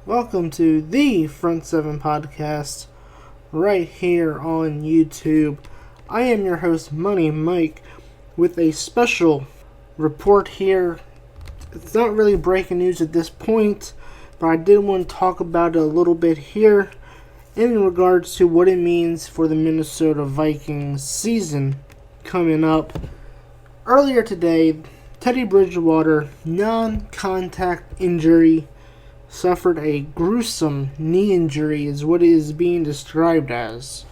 Welcome to the Front 7 podcast right here on YouTube. I am your host, Money Mike, with a special report here. It's not really breaking news at this point, but I did want to talk about it a little bit here in regards to what it means for the Minnesota Vikings season coming up. Earlier today, Teddy Bridgewater, non-contact injury, suffered a gruesome knee injury is what it is being described as.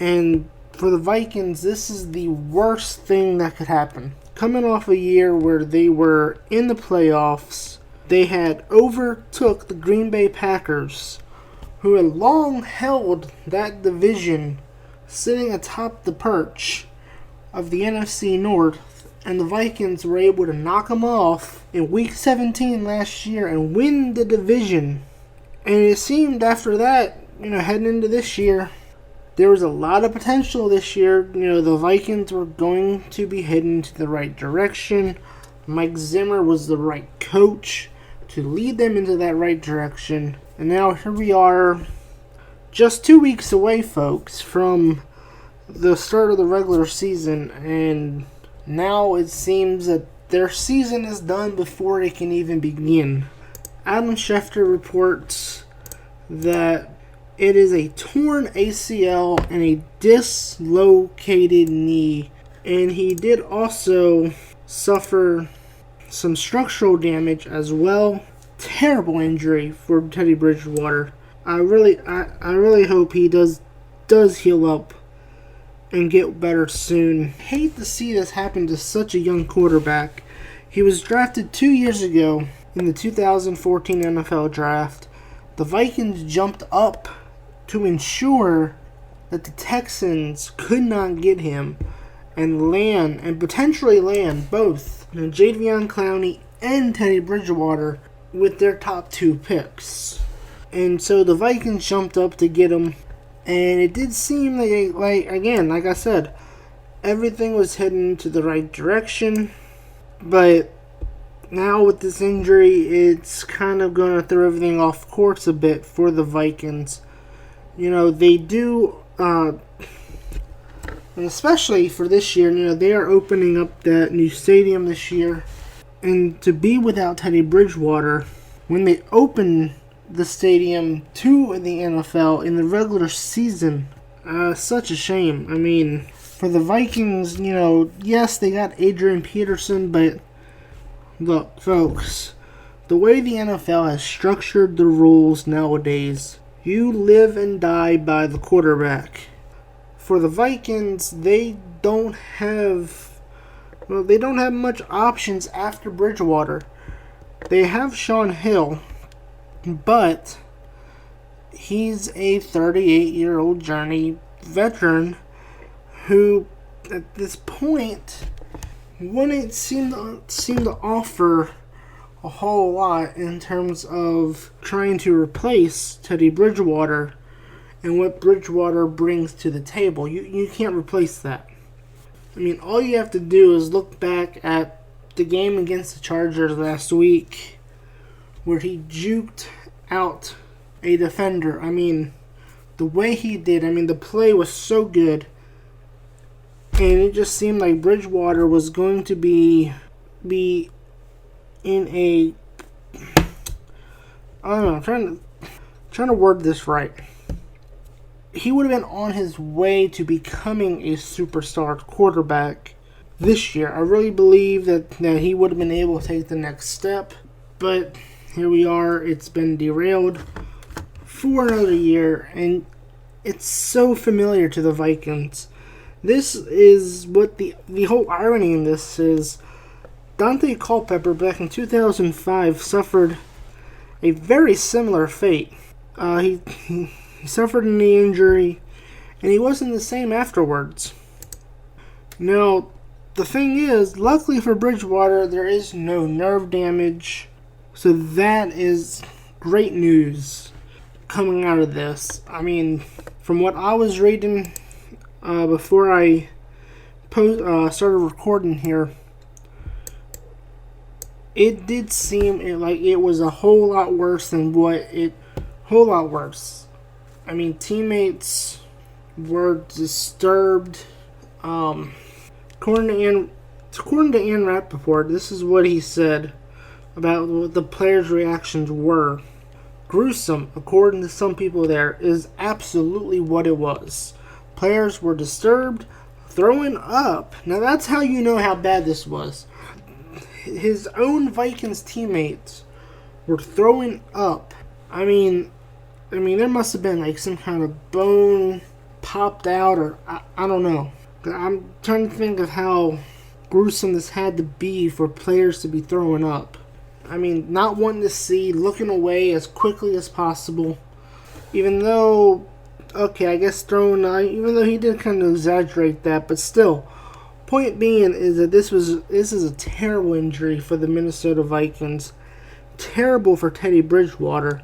And for the Vikings, this is the worst thing that could happen. Coming off a year where they were in the playoffs, they had overtook the Green Bay Packers, who had long held that division, sitting atop the perch of the NFC North. And the Vikings were able to knock them off in Week 17 last year and win the division. And it seemed after that, heading into this year, there was a lot of potential this year. The Vikings were going to be heading to the right direction. Mike Zimmer was the right coach to lead them into that right direction. And now here we are, just 2 weeks away, folks, from the start of the regular season. And now it seems that their season is done before it can even begin. Adam Schefter reports that it is a torn ACL and a dislocated knee. And he did also suffer some structural damage as well. Terrible injury for Teddy Bridgewater. I really hope he does heal up and get better soon. Hate to see this happen to such a young quarterback. He was drafted 2 years ago in the 2014 NFL Draft. The Vikings jumped up to ensure that the Texans could not get him and potentially land both Jadeveon Clowney and Teddy Bridgewater with their top 2 picks. And so the Vikings jumped up to get him. And it did seem like I said, everything was heading to the right direction. But now with this injury, it's kind of going to throw everything off course a bit for the Vikings. They do, and especially for this year, they are opening up that new stadium this year. And to be without Teddy Bridgewater, when they open the stadium to the NFL in the regular season, such a shame. I mean, for the Vikings, yes, they got Adrian Peterson, but look, folks, the way the NFL has structured the rules nowadays, you live and die by the quarterback. For the Vikings, they don't have much options after Bridgewater. They have Sean Hill, but he's a 38-year-old journey veteran who, at this point, wouldn't seem to offer a whole lot in terms of trying to replace Teddy Bridgewater and what Bridgewater brings to the table. You can't replace that. I mean, all you have to do is look back at the game against the Chargers last week, where he juked out a defender. I mean, the way he did, the play was so good. And it just seemed like Bridgewater was going to be in a, I don't know, I'm trying to word this right. He would have been on his way to becoming a superstar quarterback this year. I really believe that he would have been able to take the next step. But here we are. It's been derailed for another year. And it's so familiar to the Vikings. This is what the whole irony in this is. Dante Culpepper back in 2005 suffered a very similar fate. He suffered a knee injury, and he wasn't the same afterwards. Now, the thing is, luckily for Bridgewater, there is no nerve damage. So that is great news coming out of this. I mean, from what I was reading before I started recording here, it did seem like it was a whole lot worse than whole lot worse. I mean, teammates were disturbed. According to Ian Rappaport, this is what he said about what the players' reactions were. Gruesome, according to some people there, is absolutely what it was. Players were disturbed, throwing up. Now that's how you know how bad this was. His own Vikings teammates were throwing up. I mean, there must have been like some kind of bone popped out, or I don't know. I'm trying to think of how gruesome this had to be for players to be throwing up. I mean, not wanting to see, looking away as quickly as possible. Even though, okay, I guess even though he did kind of exaggerate that, but still. Point being is that this is a terrible injury for the Minnesota Vikings. Terrible for Teddy Bridgewater,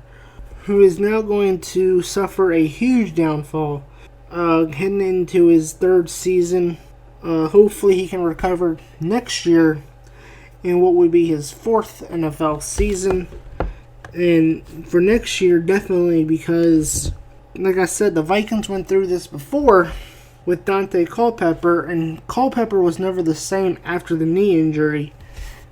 who is now going to suffer a huge downfall heading into his third season. Hopefully he can recover next year in what would be his fourth NFL season. And for next year, definitely, because, like I said, the Vikings went through this before with Dante Culpepper, and Culpepper was never the same after the knee injury.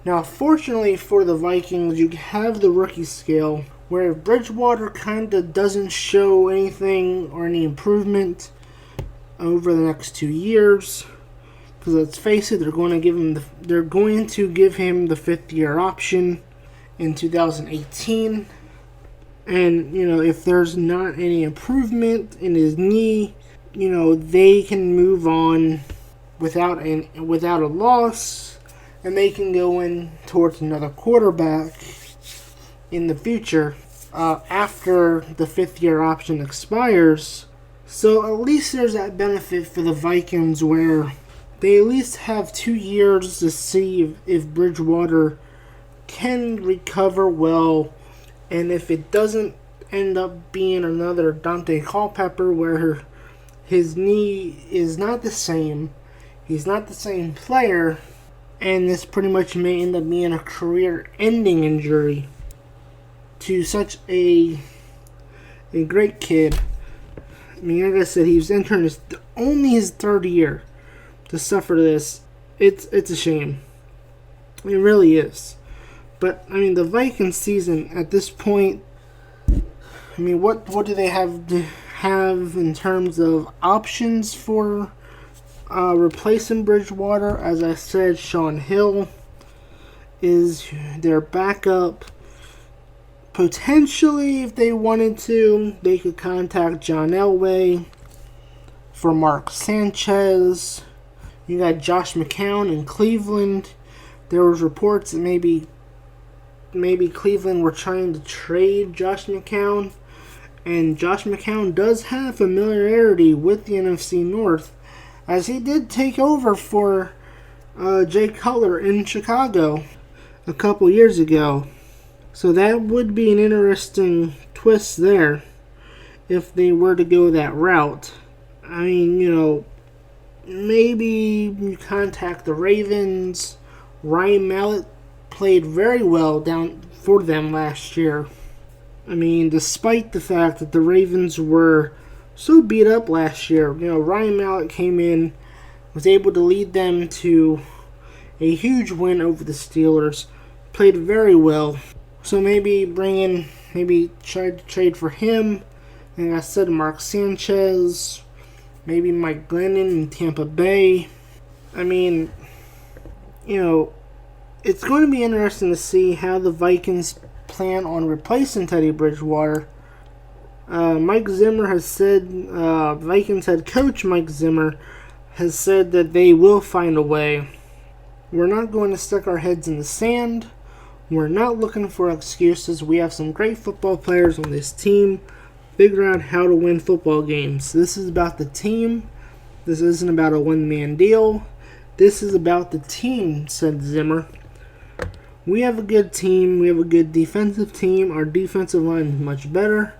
Now, fortunately for the Vikings, you have the rookie scale, where if Bridgewater kind of doesn't show anything or any improvement over the next 2 years, because let's face it, they're going to give him the fifth-year option in 2018. And if there's not any improvement in his knee, they can move on without a loss, and they can go in towards another quarterback in the future after the fifth-year option expires. So at least there's that benefit for the Vikings, where they at least have 2 years to see if Bridgewater can recover well, and if it doesn't end up being another Dante Culpepper where his knee is not the same, he's not the same player, and this pretty much may end up being a career-ending injury to such a great kid. I mean, like I said, he was entering only his third year to suffer this. It's a shame. It really is. But I mean, the Vikings season at this point, I mean, what do they have in terms of options for replacing Bridgewater? As I said, Sean Hill is their backup. Potentially, if they wanted to, they could contact John Elway for Mark Sanchez. You got Josh McCown in Cleveland. There was reports that maybe Cleveland were trying to trade Josh McCown. And Josh McCown does have familiarity with the NFC North, as he did take over for Jay Cutler in Chicago a couple years ago. So that would be an interesting twist there if they were to go that route. I mean, maybe you contact the Ravens. Ryan Mallett played very well down for them last year. I mean, despite the fact that the Ravens were so beat up last year, Ryan Mallett came in, was able to lead them to a huge win over the Steelers, played very well. So maybe try to trade for him. And I said Mark Sanchez, maybe Mike Glennon in Tampa Bay. I mean, it's going to be interesting to see how the Vikings plan on replacing Teddy Bridgewater. Mike Zimmer has said, Vikings head coach Mike Zimmer has said that they will find a way. We're not going to stick our heads in the sand. We're not looking for excuses. We have some great football players on this team. Figure out how to win football games. This is about the team. This isn't about a one-man deal. This is about the team, said Zimmer. We have a good team. We have a good defensive team. Our defensive line is much better.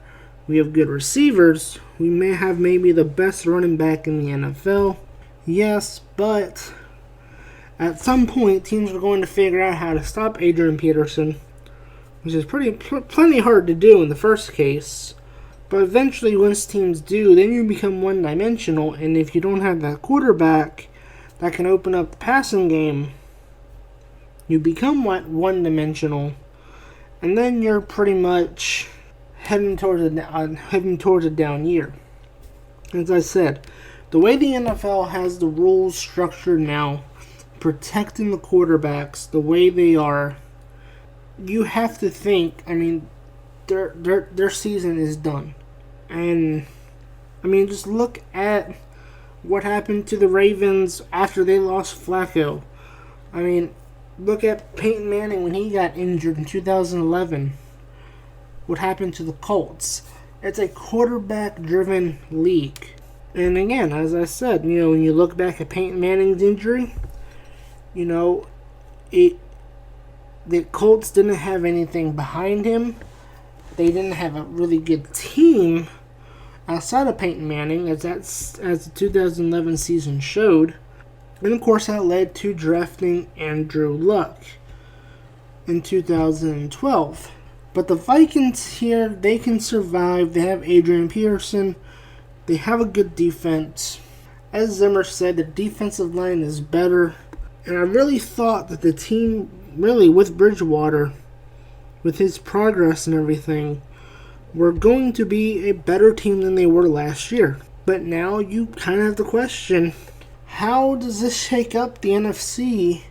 We have good receivers. We may have maybe the best running back in the NFL. Yes, but At some point, teams are going to figure out how to stop Adrian Peterson, which is plenty hard to do in the first case. But eventually, once teams do, then you become one-dimensional, and if you don't have that quarterback that can open up the passing game, you become one-dimensional, and then you're pretty much heading towards a down year. As I said, the way the NFL has the rules structured now, protecting the quarterbacks the way they are, you have to think, their season is done. And, just look at what happened to the Ravens after they lost Flacco. Look at Peyton Manning when he got injured in 2011. What happened to the Colts? It's a quarterback-driven league. And again, as I said, when you look back at Peyton Manning's injury, the Colts didn't have anything behind him. They didn't have a really good team outside of Peyton Manning, as the 2011 season showed. And of course, that led to drafting Andrew Luck in 2012. But the Vikings here, they can survive. They have Adrian Peterson. They have a good defense. As Zimmer said, the defensive line is better. And I really thought that the team, really with Bridgewater, with his progress and everything, were going to be a better team than they were last year. But now you kind of have to question, how does this shake up the NFC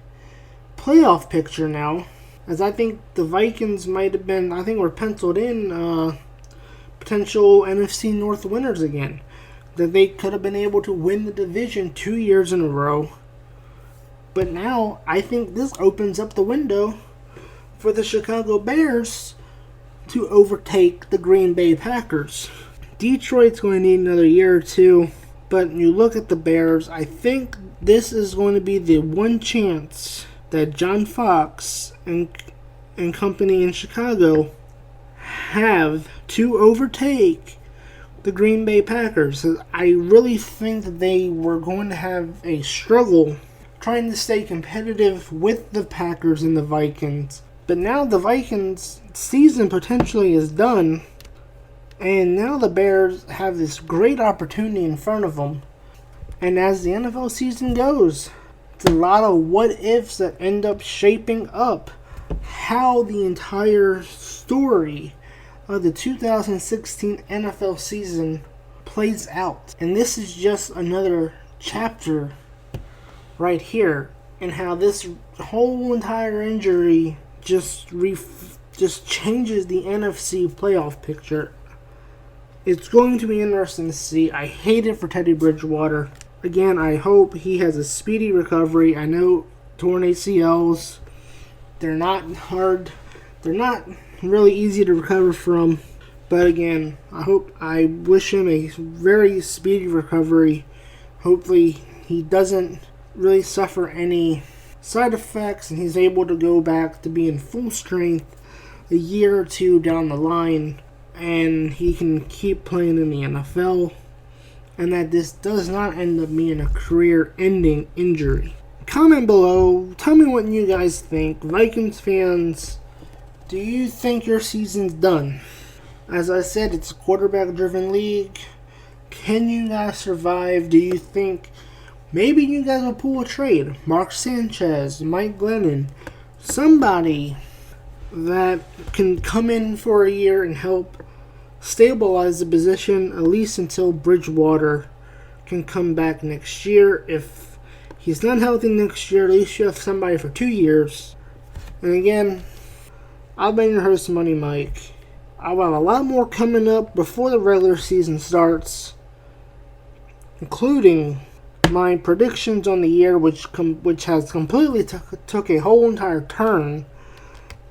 playoff picture now? As I think the Vikings were penciled in potential NFC North winners again. That they could have been able to win the division 2 years in a row. But now, I think this opens up the window for the Chicago Bears to overtake the Green Bay Packers. Detroit's going to need another year or two. But you look at the Bears, I think this is going to be the one chance that John Fox and company in Chicago have to overtake the Green Bay Packers. I really think that they were going to have a struggle trying to stay competitive with the Packers and the Vikings. But now the Vikings' season potentially is done. And now the Bears have this great opportunity in front of them. And as the NFL season goes, it's a lot of what-ifs that end up shaping up how the entire story of the 2016 NFL season plays out. And this is just another chapter right here in how this whole entire injury just changes the NFC playoff picture. It's going to be interesting to see. I hate it for Teddy Bridgewater. Again, I hope he has a speedy recovery. I know torn ACLs, they're not hard. They're not really easy to recover from. But again, I wish him a very speedy recovery. Hopefully he doesn't really suffer any side effects and he's able to go back to being full strength a year or two down the line. And he can keep playing in the NFL, and that this does not end up being a career-ending injury. Comment below, tell me what you guys think. Vikings fans, do you think your season's done? As I said, it's a quarterback-driven league. Can you guys survive? Do you think maybe you guys will pull a trade? Mark Sanchez, Mike Glennon, somebody that can come in for a year and help stabilize the position, at least until Bridgewater can come back next year. If he's not healthy next year, at least you have somebody for 2 years. And again, I've been your host, Money Mike. I'll have a lot more coming up before the regular season starts, including my predictions on the year, which has completely took a whole entire turn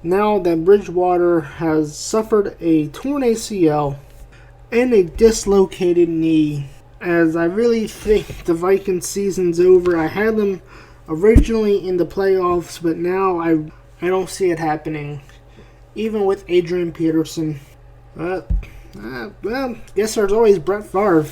now that Bridgewater has suffered a torn ACL and a dislocated knee. As I really think the Vikings season's over. I had them originally in the playoffs, but now I don't see it happening, even with Adrian Peterson. Well, guess there's always Brett Favre.